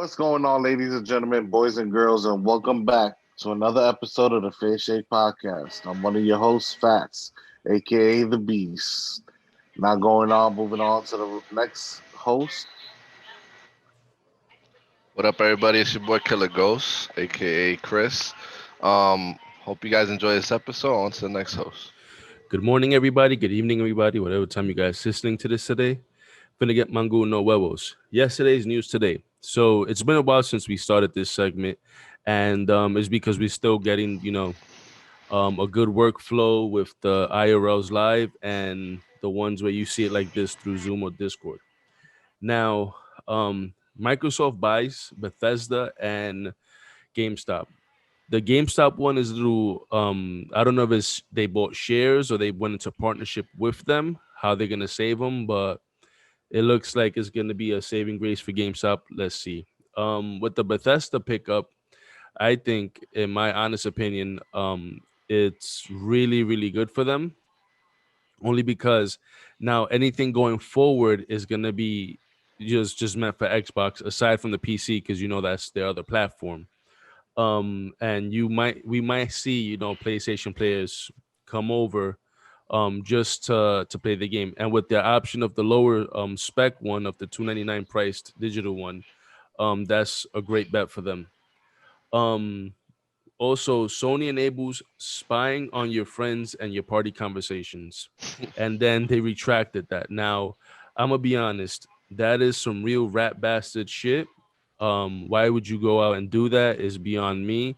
What's going on, ladies and gentlemen, boys and girls, and welcome back to another episode of the Fair Shake Podcast. I'm one of your hosts, Fats, aka the Beast. Now going on, moving on to the next host. What up, everybody? It's your boy Killer Ghost, aka Chris. Hope you guys enjoy this episode. On to the next host. Good morning, everybody. Good evening, everybody. Whatever time you guys listening to this today. Finna get mango no huevos. Yesterday's news today. So it's been a while since we started this segment, and it's because we're still getting, a good workflow with the IRLs live and the ones where you see it like this through Zoom or Discord. Now, Microsoft buys Bethesda and GameStop. The GameStop one is through I don't know if it's they bought shares or they went into partnership with them, how they're gonna save them, but it looks like it's gonna be a saving grace for GameStop. Let's see. With the Bethesda pickup, I think, in my honest opinion, it's really, really good for them. Only because now anything going forward is gonna be just meant for Xbox, aside from the PC, because that's their other platform. And we might see PlayStation players come over just to play the game, and with the option of the lower spec one of the 299 priced digital one, that's a great bet for them. um Also, Sony enables spying on your friends and your party conversations, and then they retracted that. Now, I'm gonna be honest, that is some real rat bastard shit. Why would you go out and do that is beyond me.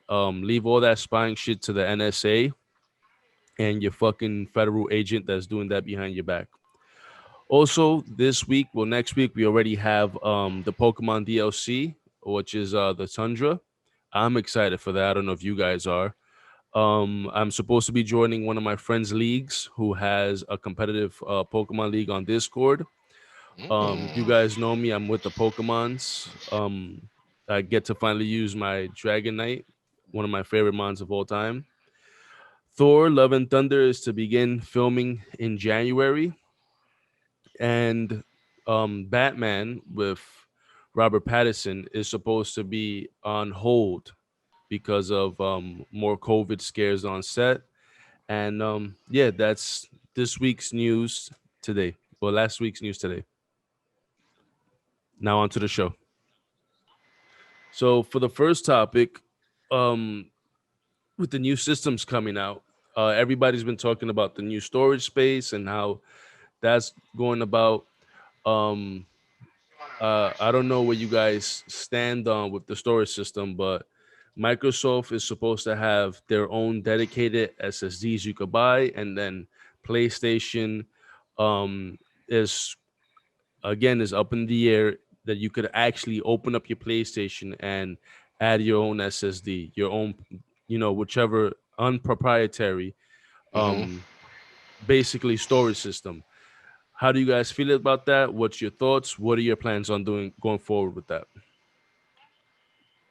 Leave all that spying shit to the NSA and your fucking federal agent that's doing that behind your back. Also, this week, well, next week, we already have the Pokemon DLC, which is the Tundra. I'm excited for that. I don't know if you guys are. I'm supposed to be joining one of my friends' leagues who has a competitive Pokemon league on Discord. You Mm. guys know me. I'm with the Pokemons. I get to finally use my Dragonite, one of my favorite mons of all time. Thor: Love and Thunder is to begin filming in January, and Batman with Robert Pattinson is supposed to be on hold because of more COVID scares on set. And yeah, that's this week's news today. Well, last week's news today. Now on to the show. So for the first topic, um, with the new systems coming out, everybody's been talking about the new storage space and how that's going about. Um, I don't know where you guys stand on with the storage system, but Microsoft is supposed to have their own dedicated SSDs you could buy, and then PlayStation um, is is up in the air that you could actually open up your PlayStation and add your own SSD, your own, whichever unproprietary, Hmm. um, basically storage system. How do you guys feel about that? What's your thoughts? What are your plans on doing going forward with that?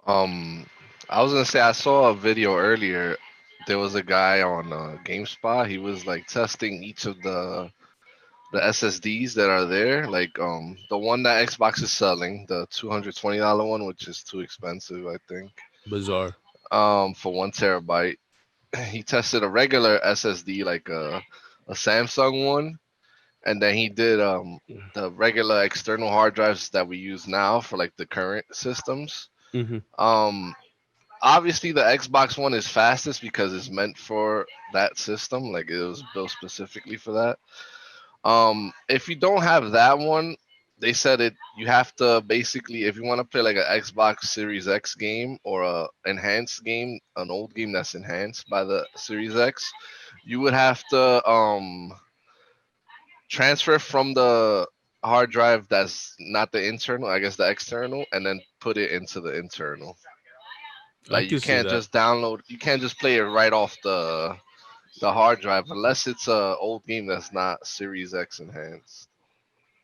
Um, I was gonna say I saw a video earlier. There was a guy on GameSpot. He was like testing each of the SSDs that are there. Like the one that Xbox is selling, the $220 one, which is too expensive, I think. Bizarre. For 1 terabyte. He tested a regular SSD, like a Samsung one, and then he did the regular external hard drives that we use now for like the current systems. Hmm. Um, Obviously the Xbox one is fastest because it's meant for that system, like it was built specifically for that. If you don't have that one, they said it you have to basically, if you want to play like an Xbox Series X game or a enhanced game, an old game that's enhanced by the Series X, you would have to transfer from the hard drive that's not the internal, I guess the external, and then put it into the internal. I Like you can see can't that. just download, you can't just play it right off the hard drive unless it's a old game that's not Series X enhanced.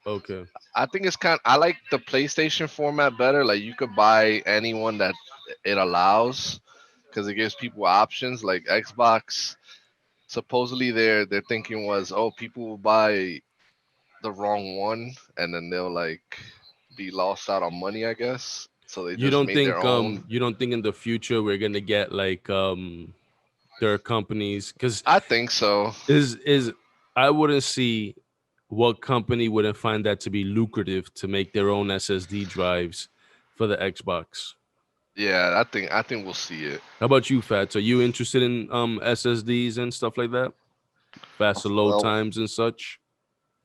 Okay. I think it's kind. I like the PlayStation format better. Like you could buy anyone that it allows because it gives people options. Like Xbox, supposedly their thinking was, oh, people will buy the wrong one and then they'll like be lost out on money, I guess. So they just made their own. you don't think in the future we're gonna get like there are companies because I think so. is I wouldn't see what company wouldn't find that to be lucrative to make their own SSD drives for the Xbox. Yeah, I think we'll see it. How about you, Fats? Are you interested in SSDs and stuff like that? Faster load Well, times and such?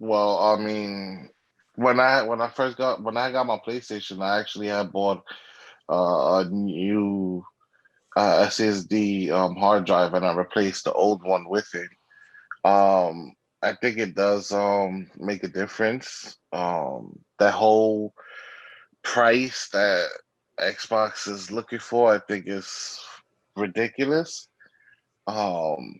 I mean, when I got my PlayStation, I actually had bought a new SSD hard drive, and I replaced the old one with it. I think it does make a difference. That whole price that Xbox is looking for, I think is ridiculous. Um,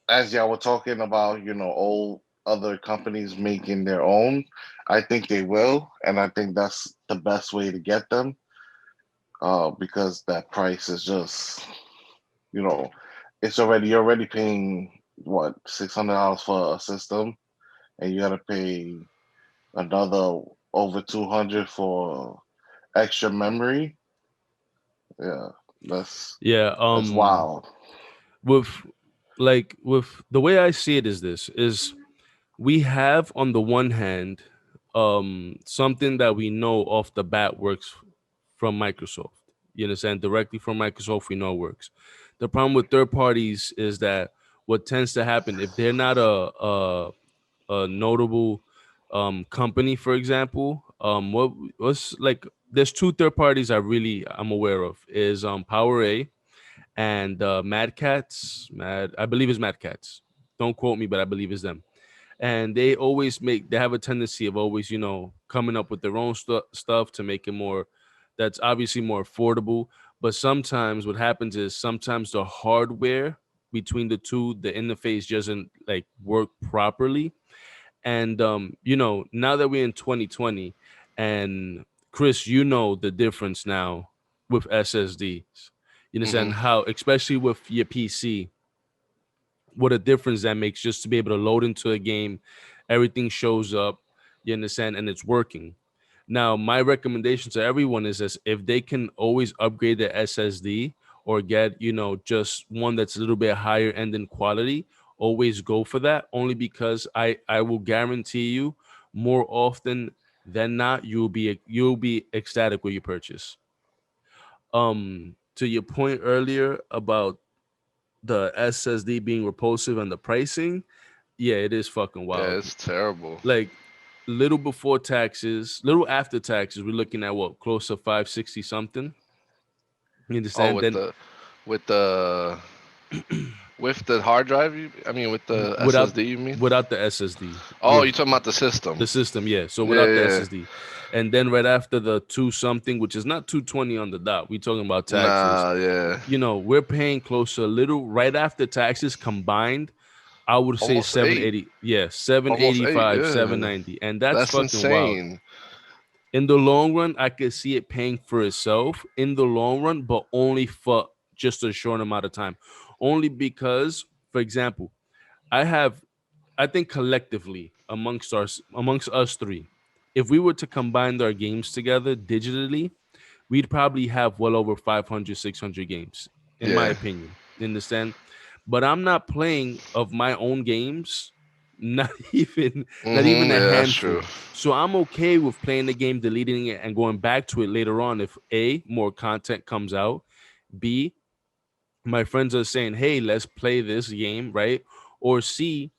as y'all were talking about, old other companies making their own, I think they will, and I think that's the best way to get them. Because that price is just, you know, you're already paying what $600 for a system, and you got to pay another over 200 for extra memory. Yeah, that's Yeah. that's wild. With with the way I see it is this is we have on the one hand something that we know off the bat works from Microsoft. You understand? Directly from Microsoft, we know it works. The problem with third parties is that what tends to happen if they're not a notable company, for example, what's like there's two third parties I'm aware of is Power A and Mad Cats. I believe it's Mad Cats. Don't quote me, but I believe it's them. And they have a tendency of always coming up with their own stuff to make it more that's obviously more affordable. But sometimes what happens is sometimes the hardware between the two, the interface doesn't like work properly. And now that we're in 2020, and Chris, you know the difference now with SSDs. You understand Hmm. how, especially with your PC, what a difference that makes just to be able to load into a game, everything shows up, you understand, and it's working. Now, my recommendation to everyone is this: if they can always upgrade their SSD or get, just one that's a little bit higher end in quality, always go for that. Only because I will guarantee you, more often than not, you'll be ecstatic with your purchase. To your point earlier about the SSD being repulsive and the pricing, yeah, it is fucking Yeah, wild. it's terrible. Like little before taxes, little after taxes, we're looking at what close to 560 something. You Oh, understand? Then with the with the hard drive. I mean, with the without SSD. You mean? without the SSD Oh, with you're talking about the system. the system, yeah. So Yeah, without the yeah. SSD, and then right after the two something, which is not 220 on the dot, we talking about taxes. Nah, yeah. We're paying close to a little right after taxes combined. I would say Almost eight. 780. Yeah, Almost eight. 785, Yeah, 790. And that's that's fucking wild. insane. In the long run, I could see it paying for itself in the long run, but only for just a short amount of time. Only because, for example, I have I think collectively amongst us three, if we were to combine our games together digitally, we'd probably have well over 500, 600 games, in my Yeah. opinion. You understand? But I'm not playing of my own games, not even a Yeah, that's true. handful. So I'm okay with playing the game, deleting it, and going back to it later on if A, more content comes out, B, my friends are saying, hey, let's play this game, right? Or C,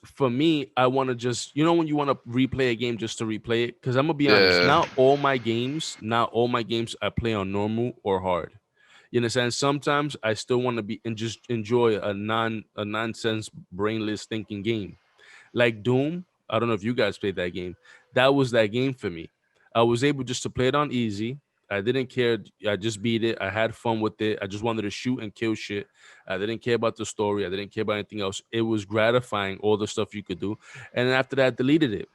for me, I want to just, when you want to replay a game just to replay it, because I'm gonna be honest, Yeah. not all my games I play on normal or hard. You understand? Sometimes I still want to be and just enjoy a nonsense, brainless thinking game like Doom. I don't know if you guys played that game. That was that game for me. I was able just to play it on easy. I didn't care. I just beat it. I had fun with it. I just wanted to shoot and kill shit. I didn't care about the story. I didn't care about anything else. It was gratifying, all the stuff you could do. And then after that, I deleted it.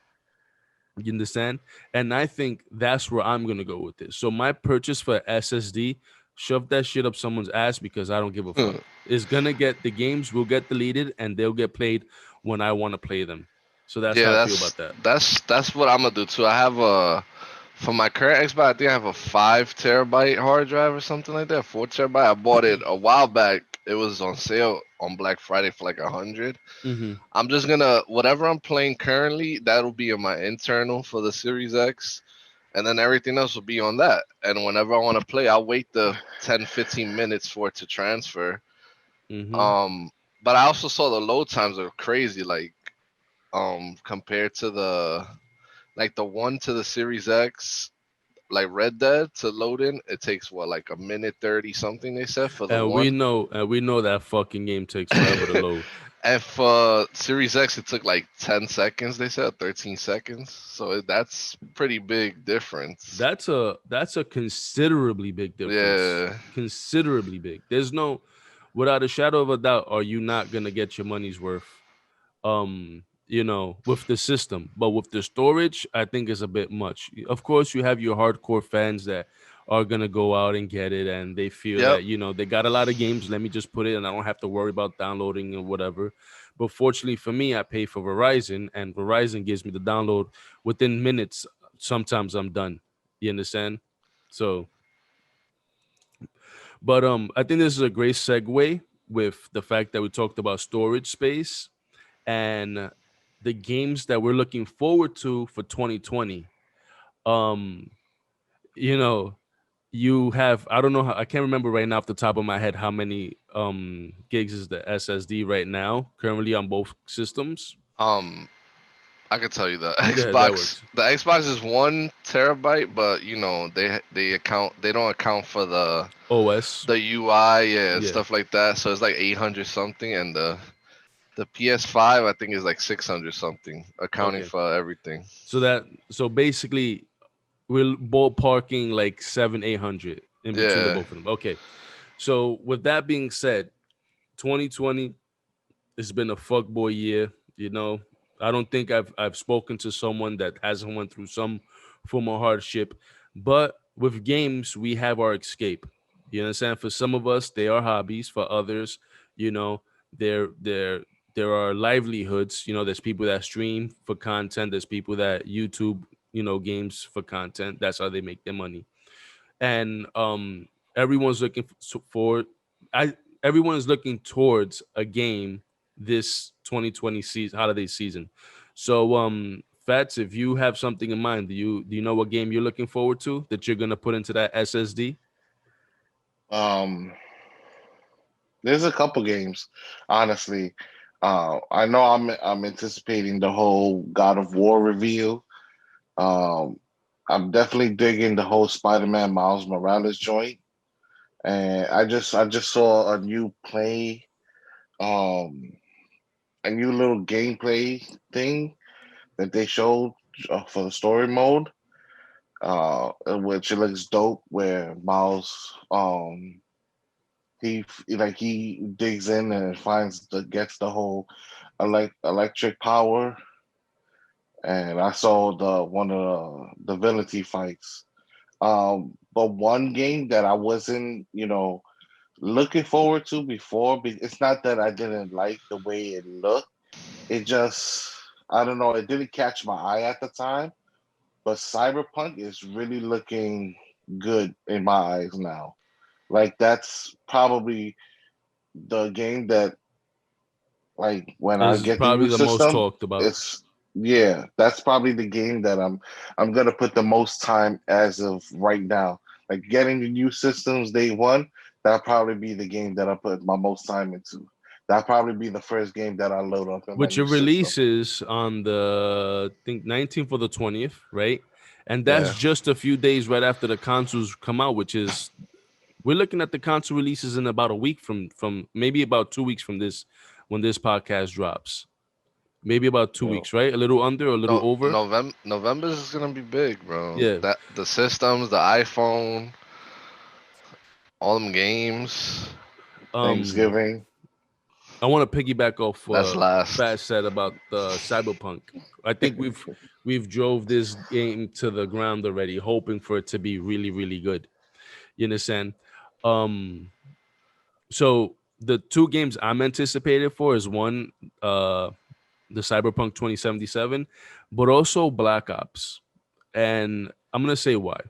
You understand? And I think that's where I'm gonna go with this. So my purchase for SSD, shove that shit up someone's ass because I don't give a fuck. It's gonna get the games will get deleted and they'll get played when I want to play them. So that's Yeah, how I feel about that. that's what I'm gonna do too. I have For my current Xbox, I think I have a 5 terabyte hard drive or something like that. 4 terabyte. I bought it a while back. It was on sale on Black Friday for like 100. Mm-hmm. I'm just gonna whatever I'm playing currently, that'll be in my internal for the Series X, and then everything else will be on that. And whenever I want to play, I'll wait the 10-15 minutes for it to transfer. Mm-hmm. Um, but I also saw the load times are crazy. Like compared to the one to the Series X, like Red Dead to load in, it takes what like a minute 30 something they said for the one. And we know that fucking game takes forever to load. And for Series X, it took like 10 seconds, they said, 13 seconds. So that's pretty big difference. That's a considerably big difference. Yeah. Considerably big. There's no, without a shadow of a doubt, are you not gonna get your money's worth? With the system, but with the storage, I think is a bit much. Of course, you have your hardcore fans that are gonna go out and get it, and they feel Yep. that they got a lot of games. Let me just put it, and I don't have to worry about downloading or whatever. But fortunately for me, I pay for Verizon, and Verizon gives me the download within minutes. Sometimes I'm done. You understand? So, but I think this is a great segue with the fact that we talked about storage space and the games that we're looking forward to for 2020. Um, you know, you have I don't know how I can't remember right now off the top of my head how many gigs is the SSD right now currently on both systems. Um, I can tell you the Yeah, that Xbox. works. The Xbox is 1 terabyte, but they don't account for OS. the UI, yeah, and Yeah. stuff like that. So it's like 800 something, and the PS5 I think is like 600 something, accounting Okay. for everything. So basically we're ballparking like 700-800 in between the Yeah. both of them. Okay. So with that being said, 2020, it's been a fuckboy year. You know, I don't think I've spoken to someone that hasn't went through some form of hardship. But with games, we have our escape. You understand? For some of us, they are hobbies. For others, you know, they're there are livelihoods. There's people that stream for content. There's people that YouTube, games for content. That's how they make their money. And everyone's looking for I everyone is looking towards a game this 2020 season, holiday season. So Fats, if you have something in mind, do you know what game you're looking forward to that you're gonna put into that SSD? Um, there's a couple games, honestly. I know I'm anticipating the whole God of War reveal. Um, I'm definitely digging the whole Spider-Man Miles Morales joint, and I just saw um, a new little gameplay thing that they showed for the story mode, which it looks dope. Where Miles, he digs in and gets the whole electric power, and I saw the one of the divinity fights. But one game that I wasn't, looking forward to before, it's not that I didn't like the way it looked. It just, I don't know, it didn't catch my eye at the time. But Cyberpunk is really looking good in my eyes now. Like that's probably the game that, like, when I Is get the probably new the most system, talked about. it's yeah, that's probably the game that I'm gonna put the most time as of right now. Like getting the new systems day one, that'll probably be the game that I put my most time into. That'll probably be the first game that I load up in my Which new it system. releases on the I think 19th or the 20th, right? And that's Yeah. just a few days right after the consoles come out, which is we're looking at the console releases in about a week from maybe about 2 weeks from this when this podcast drops. Maybe about two You know, weeks, right? A little under, a little No, over. November is gonna be big, bro. Yeah. That the systems, the iPhone, all them games. Um, Thanksgiving. I want to piggyback off That's what last. Fat said about the Cyberpunk. I think we've drove this game to the ground already, hoping for it to be really, really good. You understand? Um, so the two games I'm anticipated for is one, the Cyberpunk 2077, but also Black Ops. and I'm gonna say why.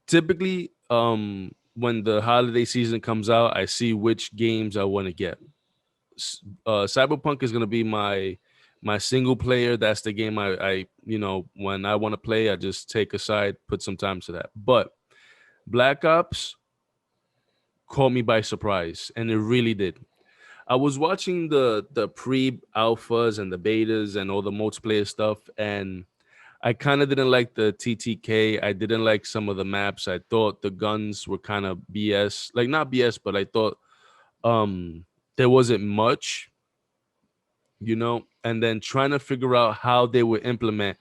Typically, when the holiday season comes out, I see which games I want to get. Cyberpunk is gonna be my single player. That's the game I when I want to play, I just take aside, put some time to that. But Black Ops caught me by surprise, and it really did. I was watching the pre alphas and the betas and all the multiplayer stuff, and I kind of didn't like the TTK. I didn't like some of the maps. I thought the guns were kind of BS, like not BS, but I thought um there wasn't much, and then trying to figure out how they would implement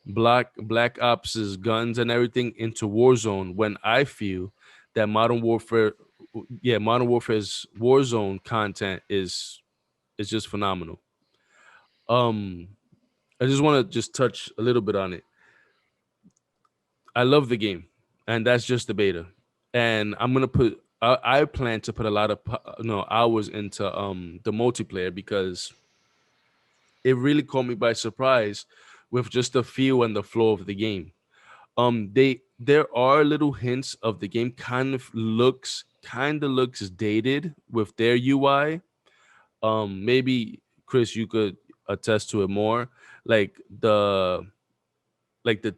Black Ops's guns and everything into Warzone when I feel that Modern Warfare's Warzone content is just phenomenal. Um, I just want to just touch a little bit on it. I love the game, and that's just the beta. And I'm gonna put. I plan to put a lot of hours into the multiplayer because it really caught me by surprise with just the feel and the flow of the game. There are little hints of the game kind of looks dated with their UI. Maybe Chris, you could attest to it more. Like the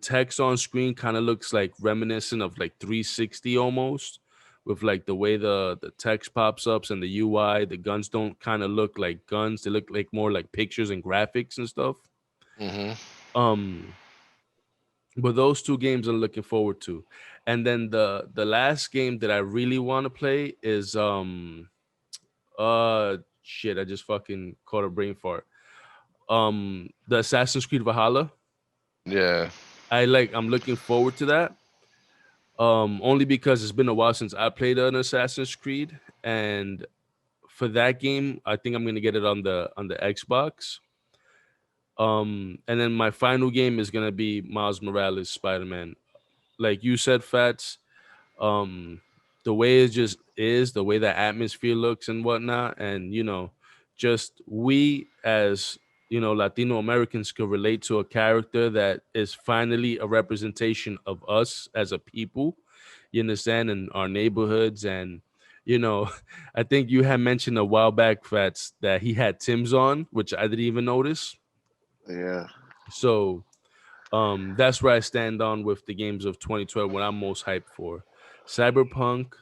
text on screen kind of looks like reminiscent of like 360 almost, with like the way the text pops ups and the UI. The guns don't kind of look like guns; they look like more like pictures and graphics and stuff. Hmm. Um, but those two games I'm looking forward to, and then the last game that I really want to play is shit, I just fucking caught a brain fart. The Assassin's Creed Valhalla. Yeah. I'm looking forward to that. Only because it's been a while since I played an Assassin's Creed, and for that game, I think I'm gonna get it on the Xbox. And then my final game is gonna be Miles Morales Spider Man. Like you said, Fats. um the way it just is, the way the atmosphere looks and whatnot, and just we as Latino Americans could relate to a character that is finally a representation of us as a people, you understand, in our neighborhoods. And you know I think you had mentioned a while back, Fats, that he had Tim's on, which I didn't even notice. Yeah. So that's where I stand on with the games of 2012, what I'm most hyped for: Cyberpunk,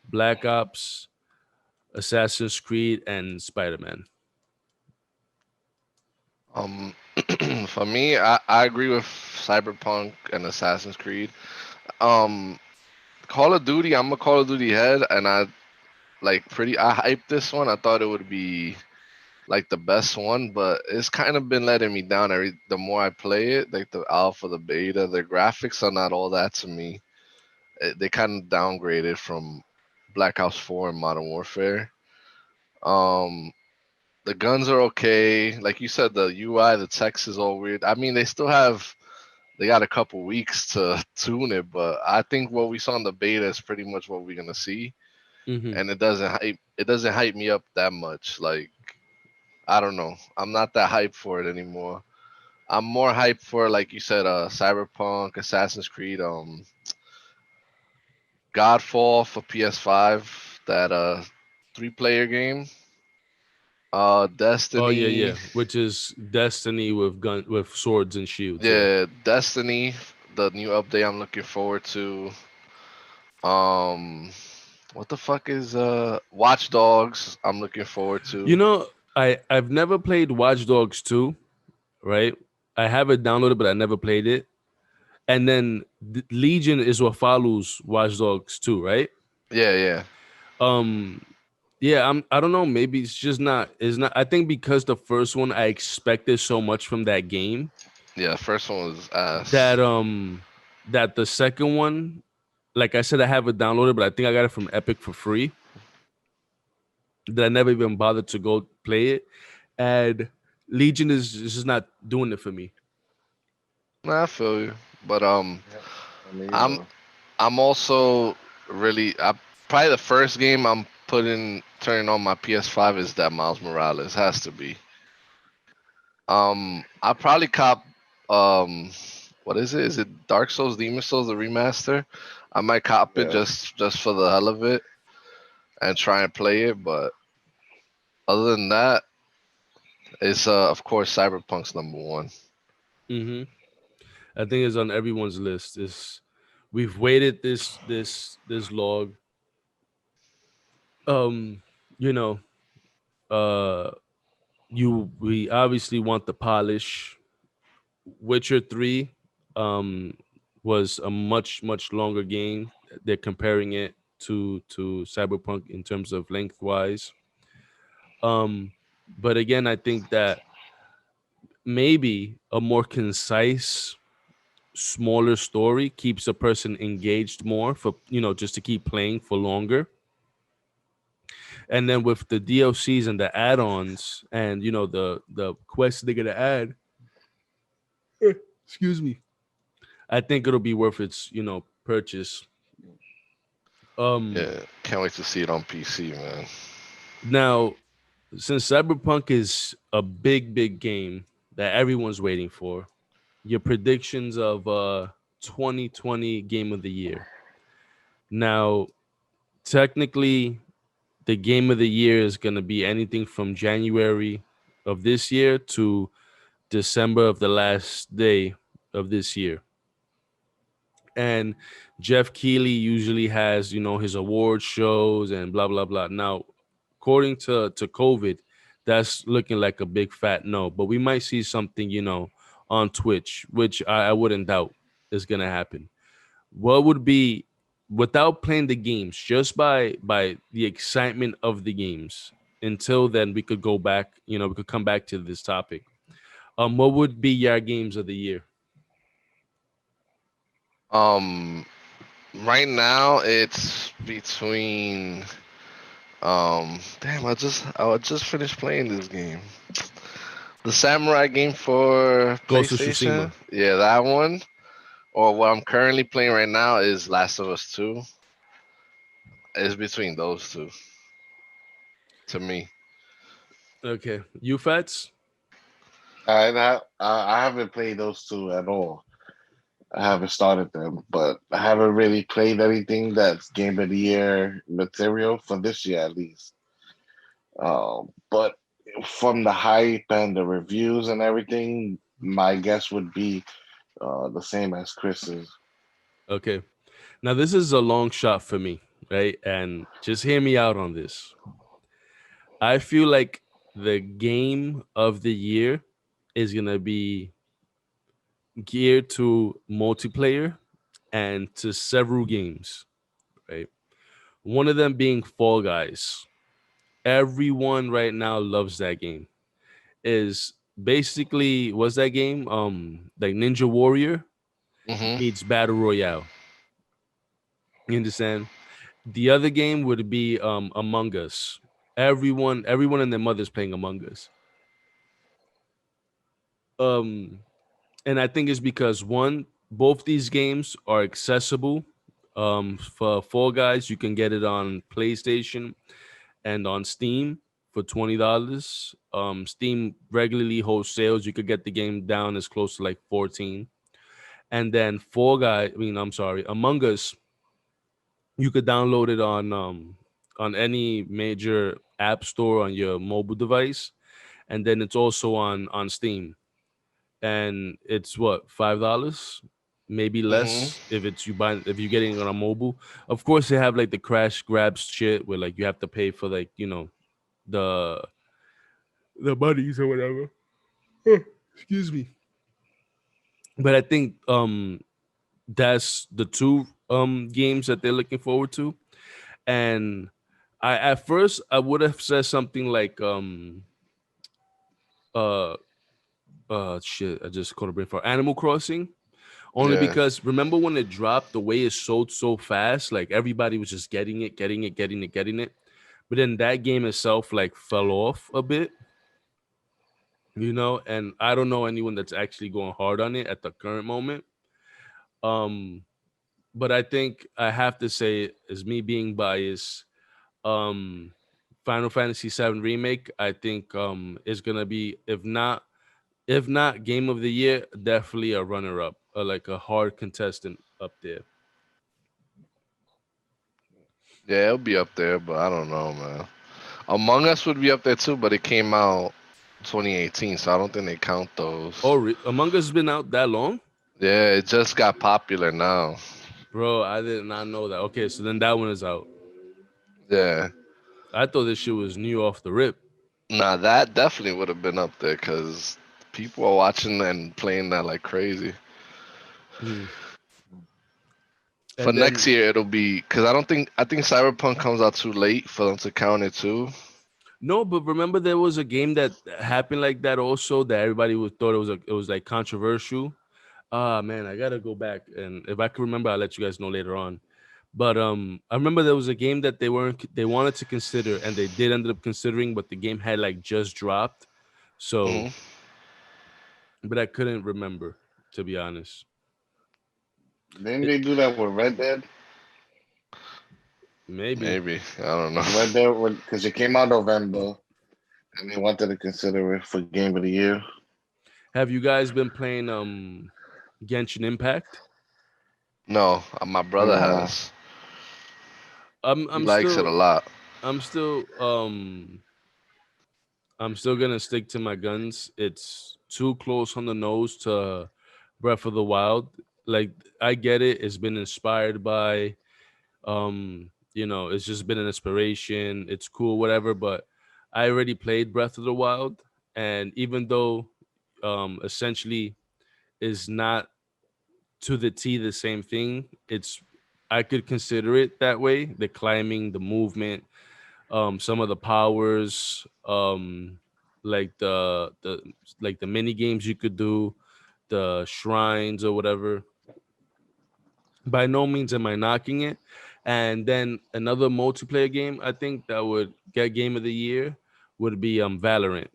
Black Ops, Assassin's Creed, and Spider Man. Um, for me, I agree with Cyberpunk and Assassin's Creed. Um, Call of Duty, I'm a Call of Duty head, and I hyped this one. I thought it would be like the best one, but it's kind of been letting me down the more I play it. Like the alpha, the beta, the graphics are not all that to me. They kind of downgraded from Black Ops 4 and Modern Warfare. Um, the guns are okay. Like you said, the UI, the text is all weird. I mean, they got a couple weeks to tune it, but I think what we saw in the beta is pretty much what we're gonna see, Hmm. and it doesn't hype me up that much. Like I don't know, I'm not that hyped for it anymore. I'm more hyped for, like you said, Cyberpunk, Assassin's Creed, Godfall for PS5, that 3-player game, Oh yeah, Destiny, yeah. Which is Destiny with swords and shields. Yeah. yeah, Destiny, the new update I'm looking forward to. Um, what the fuck is Watch Dogs? I'm looking forward You to. know, I've never played Watch Dogs 2, right? I have it downloaded, but I never played it. And then Legion is what follows Watch Dogs 2, right? Yeah, yeah, Um, yeah, I don't know. Maybe it's just not. It's not. I think because the first one I expected so much from that game yeah. First one was ass. that that the second one, like I said, I have it downloaded, but I think I got it from Epic for free. That I never even bothered to go play it, and Legion is just not doing it for me. Nah, I feel you, but Yeah. Me I'm either. I'm also probably the first game I'm putting turning on my PS5 is that Miles Morales has to be. I probably cop um, what is it? Is it Dark Souls, Demon Souls, the remaster? I might cop it Yeah. just for the hell of it and try and play it. But other than that, it's of course Cyberpunk's number one. Mm-hmm. I think it's on everyone's list. Is we've waited this long. Um, you know, uh, we obviously want the polish. Witcher 3 um was a much longer game. They're comparing it to Cyberpunk in terms of lengthwise. Um but again, I think that maybe a more concise, smaller story keeps a person engaged more for, just to keep playing for longer. And then with the DLCs and the add-ons and the quests they're going to add, excuse me, I think it'll be worth its, purchase. Um Yeah, can't wait to see it on PC, man. Now, since Cyberpunk is a big game that everyone's waiting for, your predictions of 2020 game of the year. Now, technically, the game of the year is going to be anything from January of this year to December of the last day of this year. And Jeff Keighley usually has, his award shows and blah blah blah. Now, according to COVID, that's looking like a big fat no. But we might see something, on Twitch, which I wouldn't doubt is gonna happen. What would be, without playing the games, just by the excitement of the games? Until then, we could go back. We could come back to this topic. What would be your games of the year? Um, right now it's between damn, I just finished playing this game. The samurai game for Ghost of PlayStation. Tsushima. Yeah, that one. Or what I'm currently playing right now is Last of Us 2. It's between those two to me. Okay, you Fats. I haven't played those two at all. I haven't started them, but I haven't really played anything that's game of the year material for this year at least. But from the hype and the reviews and everything, my guess would be the same as Chris's. Okay. Now this is a long shot for me, right? And just hear me out on this. I feel like the game of the year is gonna be geared to multiplayer and to several games, right? One of them being Fall Guys. Everyone right now loves that game. Is basically, what's that game? Like Ninja Warrior Hmm. meets Battle Royale. You understand? The other game would be Among Us. Everyone and their mother's playing Among Us. Um, and I think it's because one, both these games are accessible. For Fall Guys, you can get it on PlayStation and on Steam for $20. Steam regularly holds sales. You could get the game down as close to like 14. And then I'm sorry, Among Us, you could download it on any major app store on your mobile device, and then it's also on Steam, and it's what, $5, maybe Hmm. less if you're getting it on a mobile. Of course, they have like the crash grabs shit where like you have to pay for like the the buddies or whatever. Excuse me. But I think that's the two games that they're looking forward to. And I at first I would have said something like uh shit, I just caught a brain for Animal Crossing. Only Yeah. because remember when it dropped, the way it sold so fast, like everybody was just getting it. But then that game itself like fell off a bit, and I don't know anyone that's actually going hard on it at the current moment. Um, but I think I have to say, as me being biased, um Final Fantasy VII remake, I think is gonna be, if not If not game of the year, definitely a runner up, like a hard contestant up there. Yeah, it'll be up there, but I don't know, man. Among Us would be up there too, but it came out 2018, so I don't think they count those. Oh, Among Us has been out that long, Yeah, it just got popular now. bro. I did not know that. Okay, so then that one is out. Yeah. I thought this shit was new off the rip. Nah, that definitely would have been up there because people are watching and playing that like crazy. Mhm. For And next then year, it'll be because I think Cyberpunk comes out too late for them to count it too. no, but remember there was a game that happened like that also that everybody was thought it was like controversial. Ah man, I gotta go back and if I can remember, I'll let you guys know later on. But I remember there was a game that they wanted to consider and they did end up considering, but the game had like just dropped. So, Hmm. but I couldn't remember to be honest. Didn't It, they do that with Red Dead? maybe. Maybe I don't know. Red Dead, because it came out November, and they wanted to consider it for Game of the Year. Have you guys been playing Genshin Impact? No, my brother Nah, has. I'm He I'm likes it a still lot. I'm still I'm still gonna stick to my guns. It's too close on the nose to Breath of the Wild. Like I get it, it's been inspired by it's just been an inspiration. It's cool, whatever, but I already played Breath of the Wild, and even though essentially is not to the T the same thing, it's I could consider it that way. The climbing, the movement, some of the powers, like the mini games you could do, the shrines or whatever. By no means am I knocking it. And then another multiplayer game I think that would get game of the year would be Valorant.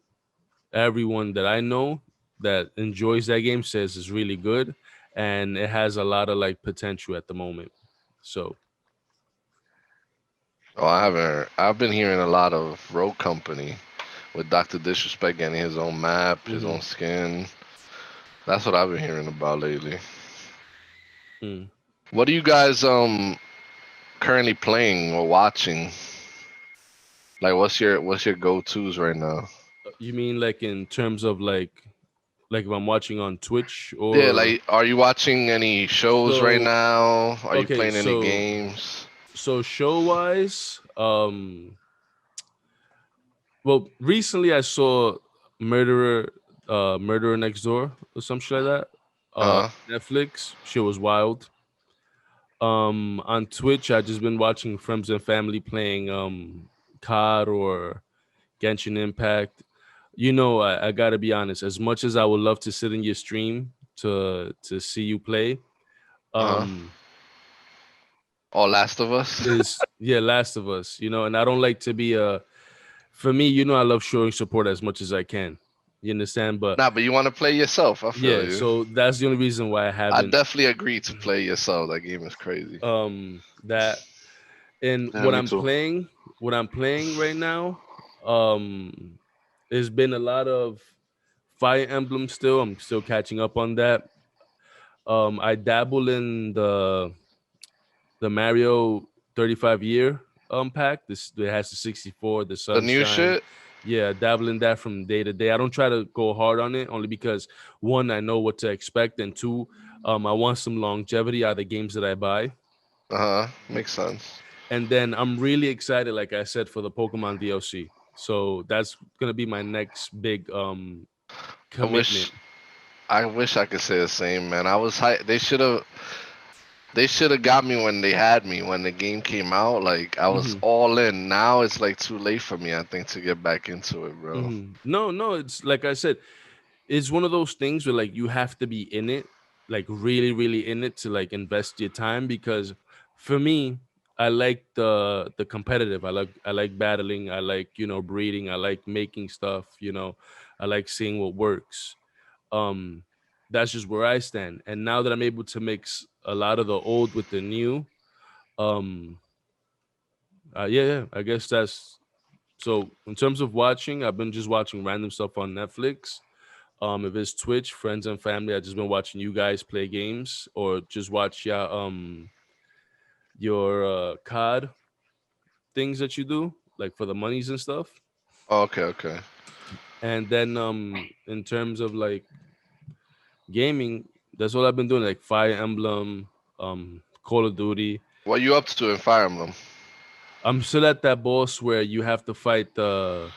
Everyone that I know that enjoys that game says it's really good and it has a lot of like potential at the moment. So Oh, I haven't. I've been hearing a lot of Rogue Company with Doctor Disrespect getting his own map, his mhm, own skin. That's what I've been hearing about lately. mm. What are you guys currently playing or watching? Like, what's your go tos right now? You mean like in terms of like if I'm watching on Twitch Yeah, or like, are you watching any shows right so now? Are you okay, playing any so games? show wise, well recently I saw Murderer Murderer Next Door or some shit like that. Uh huh. Netflix, shit was wild. On Twitch I just been watching friends and family playing COD or Genshin Impact. I gotta be honest. As much as I would love to sit in your stream to see you play, Uh huh. um, Oh, Last of Us. is yeah, Last of Us. And I don't like to be a. For me, I love showing support as much as I can. You understand? But Nah, but you want to play yourself. I feel yeah, you. so that's the only reason why I I haven't. definitely agree to play yourself. That game is crazy. That and yeah, me too. what I'm playing right now, um, there's been a lot of Fire Emblem. Still, I'm still catching up on that. I dabble in the Mario 35 year pack. This it has the 64, the The new Sunshine. shit. Yeah, dabble in that from day to day. I don't try to go hard on it only because one, I know what to expect, and two, I want some longevity out of the games that I buy. Uh huh. Makes sense. And then I'm really excited, like I said, for the Pokemon DLC. So that's gonna be my next big I commitment. wish. I wish I could say the same, man. I was hype. They should have got me when they had me when the game came out. Like, I was Hmm. all in. Now it's like too late for me. I think to get back into it, bro. No, no, it's like I said, it's one of those things where like you have to be in it, like really, really in it to like invest your time. Because for me, I like the competitive. I like battling. I like breeding. I like making stuff. I like seeing what works. Um, that's just where I stand. And now that I'm able to mix a lot of the old with the new, um, yeah, I guess that's so. In terms of watching, I've been just watching random stuff on Netflix. If it's Twitch, friends and family, I just been watching you guys play games or just watch your COD things that you do, like for the monies and stuff. Oh, okay, okay. And then in terms of like gaming, that's what I've been doing, like Fire Emblem, Call of Duty. What you up to in Fire Emblem? I'm still at that boss where you have to fight the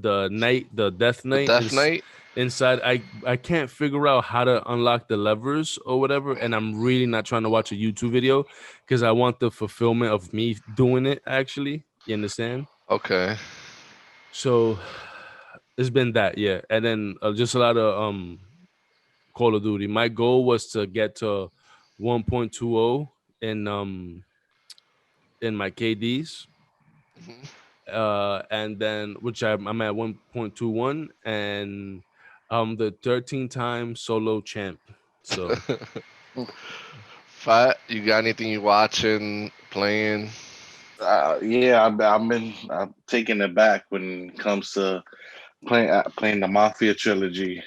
Death The Knight Death Knight? inside. I can't figure out how to unlock the levers or whatever, and I'm really not trying to watch a YouTube video because I want the fulfillment of me doing it. Actually, you understand? Okay. So it's been that, yeah, and then just a lot of Call of Duty. My goal was to get to 1.20 in my KDs, Mhm. and then which I'm at 1.21, and I'm the 13-time solo champ. So Fat, you got anything you watching, playing? Yeah, I've been taking it back when it comes to playing the Mafia trilogy.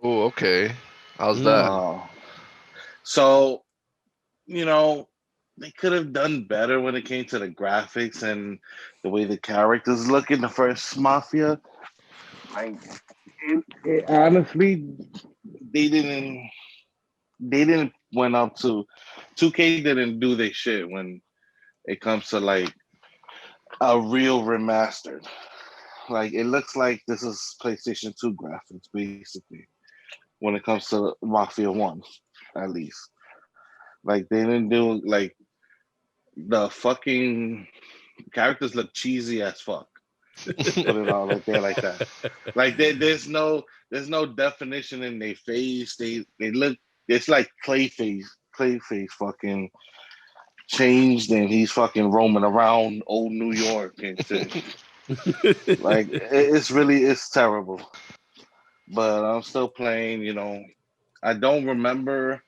Oh, okay. How's that? mm, Uh, so you know they could have done better when it came to the graphics and the way the characters look in the first Mafia. Like honestly, they didn't they didn't went up to 2K didn't do their shit when it comes to like a real remastered. Like it looks like this is PlayStation 2 graphics basically when it comes to Mafia 1 at least. Like they didn't do like the fucking characters look cheesy as fuck. Just put it all right there like that. Like there's no definition in their face. They look it's like Clayface fucking changed and he's fucking roaming around old New York and shit. Like it's really it's terrible. But I'm still playing. I don't remember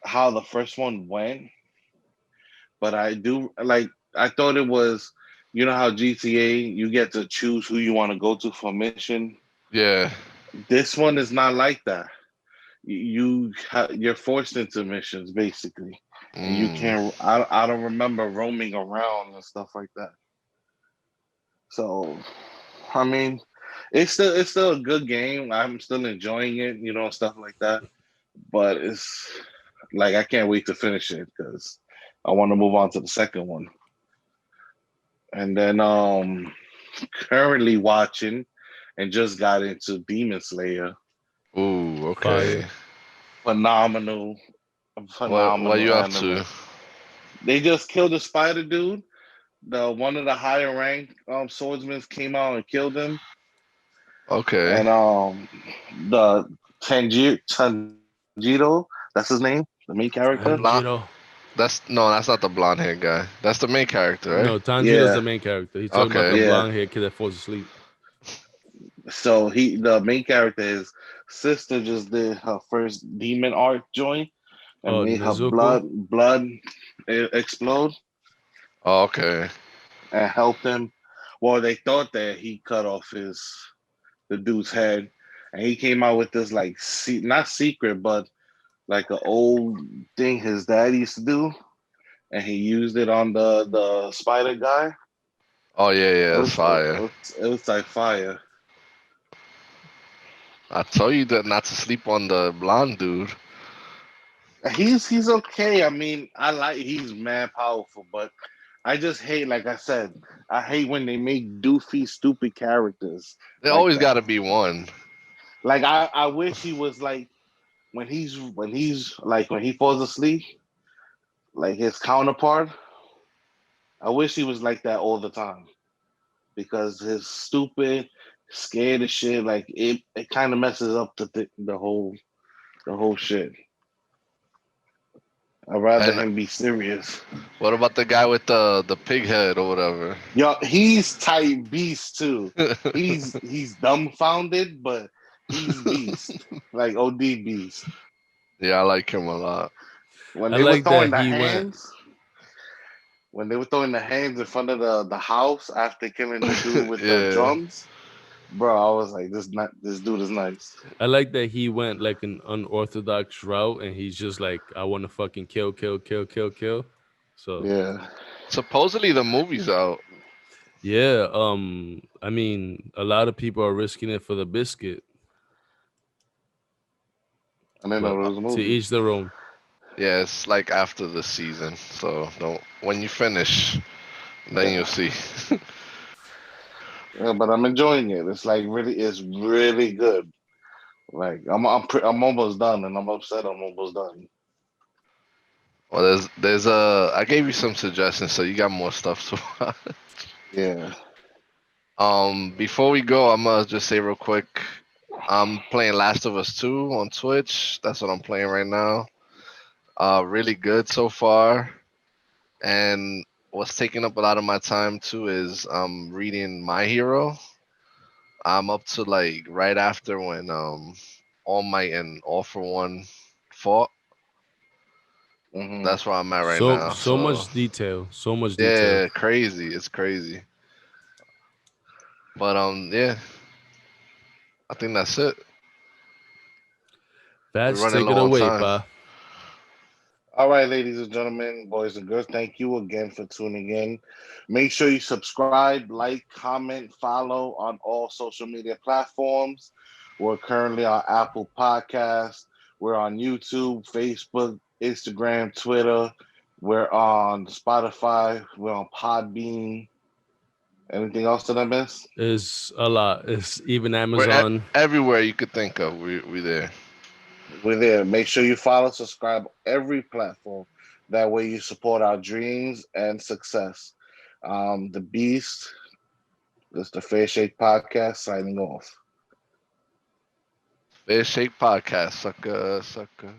how the first one went, but I do like. I thought it was. You know how GTA you get to choose who you want to go to for mission. Yeah. This one is not like that. You're forced into missions basically, and you Mm. can't. I don't remember roaming around and stuff like that. So, I mean, it's still a good game. I'm still enjoying it. Stuff like that. But it's like I can't wait to finish it because I want to move on to the second one. And then currently watching and just got into Demon Slayer. Ooh, okay. Fire. Phenomenal, What phenomenal you up to? anime. They just killed the spider dude. The one of the higher rank swordsmen came out and killed him. Okay. And the Tanjiro, that's his name, the main character. The blonde. Tanjiro. That's no, that's not the blonde hair guy. That's the main character, right? No, Tanjiro's Yeah, the main character. He's talking about the Okay. yeah. blonde haired kid that falls asleep. So the main character, his sister just did her first demon art joint and Oh, made her Nezuko. blood explode Oh, okay. and helped him. Well, they thought that he cut off the dude's head, and he came out with this like not secret, but like an old thing his dad used to do, and he used it on the spider guy. Oh yeah, It yeah, it's was it fire. was, it was like fire. I told you that not to sleep on the blonde dude. He's okay. I mean, he's mad powerful, but I just hate, like I said, I hate when they make doofy, stupid characters There like always got that. to be one. Like I wish he was like when he falls asleep, like his counterpart. I wish he was like that all the time because his stupid, scared as shit. Like it kind of messes up the whole shit. I'd rather And him be serious. what about the guy with the pig head or whatever? Yo, he's tight beast too. He's dumbfounded, but he's beast. Like OD beast. Yeah, I like him a lot. When I they were like that throwing the he went. hands, when they were throwing the hands in front of the house after killing the dude with the Yeah. drums, bro. I was like, this dude is nice. I like that he went like an unorthodox route, and he's just like, I want to fucking kill, kill, kill, kill, kill. So Yeah, Supposedly the movie's out. yeah, I mean, a lot of people are risking it for the biscuit, I didn't but know there was a to movie. each their own. Yeah, it's like after the season. So don't when you finish, then you'll Yeah, see. yeah, but I'm enjoying it. It's really good. Like I'm almost done, and I'm upset I'm almost done. Well, there's I gave you some suggestions, so you got more stuff to watch. Yeah. Before we go, I'm gonna just say real quick, I'm playing Last of Us 2 on Twitch. That's what I'm playing right now. Really good so far. And what's taking up a lot of my time too is reading My Hero. I'm up to like right after when All Might and All for One fought. Hmm. That's where I'm at right So now. so So much detail, so much detail. yeah, crazy. It's crazy. But yeah, I think that's it. We're Fats, running take it low on away, time. pa. All right, ladies and gentlemen, boys and girls, thank you again for tuning in. Make sure you subscribe, like, comment, follow on all social media platforms. We're currently on Apple Podcasts. We're on YouTube, Facebook, Instagram, Twitter. We're on Spotify. We're on Podbean. Anything else that I missed? Is a lot. It's even We're Amazon. everywhere you could think of. We there. We're there. Make sure you follow, subscribe every platform. That way you support our dreams and success. The Beast, this is the Fair Shake Podcast signing off. Fair Shake Podcast, sucker, sucker.